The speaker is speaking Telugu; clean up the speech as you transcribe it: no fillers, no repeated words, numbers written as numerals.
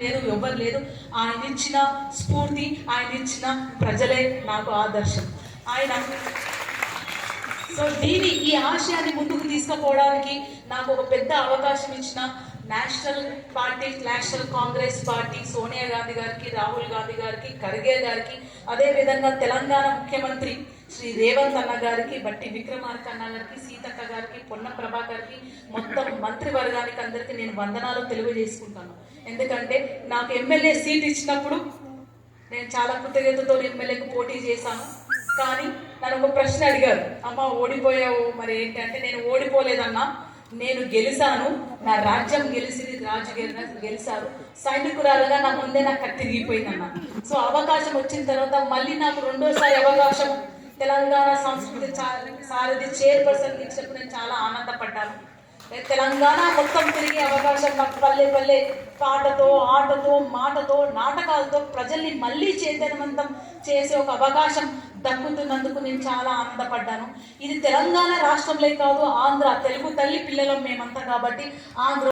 లేదు, ఎవ్వరు లేదు. ఆయన ఇచ్చిన స్ఫూర్తి, ఆయన ఇచ్చిన ప్రజలే నాకు ఆదర్శం. ఆయన సో ఈ ఆశయాన్ని ముందుకు తీసుకుపోవడానికి నాకు ఒక పెద్ద అవకాశం ఇచ్చిన నేషనల్ కాంగ్రెస్ పార్టీ సోనియా గాంధీ గారికి, రాహుల్ గాంధీ గారికి, ఖర్గే గారికి, అదేవిధంగా తెలంగాణ ముఖ్యమంత్రి శ్రీ రేవంత్ అన్న గారికి, బట్టి విక్రమార్క అన్న గారికి, సీతక్క గారికి, పొన్నం ప్రభాకర్కి, మొత్తం మంత్రివర్గానికి అందరికీ నేను వందనాలు తెలియజేసుకుంటాను. ఎందుకంటే నాకు ఎమ్మెల్యే సీట్ ఇచ్చినప్పుడు నేను చాలా కృతజ్ఞతతో ఎమ్మెల్యేకు పోటీ చేశాను. కానీ నన్ను ఒక ప్రశ్న అడిగారు, అమ్మ ఓడిపోయావు మరి ఏంటంటే, నేను ఓడిపోలేదన్నా, నేను గెలిచాను, నా రాజ్యం గెలిచింది, రాజు గెలిచారు, సైనికురాలుగా నా ముందే నాకు కత్తి తిరిగిపోయిందన్న. సో అవకాశం వచ్చిన తర్వాత మళ్ళీ నాకు రెండోసారి అవకాశం తెలంగాణ సంస్కృతి సారథి చైర్పర్సన్ ఇచ్చినప్పుడు నేను చాలా ఆనందపడ్డాను. తెలంగాణ మొత్తం తిరిగే అవకాశం నాకు పల్లె పల్లె పాటతో, ఆటతో, మాటతో, నాటకాలతో ప్రజల్ని మళ్ళీ చైతన్యవంతం చేసే ఒక అవకాశం దక్కుతున్నందుకు నేను చాలా ఆనందపడ్డాను. ఇది తెలంగాణ రాష్ట్రంలో కాదు, ఆంధ్ర తెలుగు తల్లి పిల్లలం మేమంతా. కాబట్టి ఆంధ్ర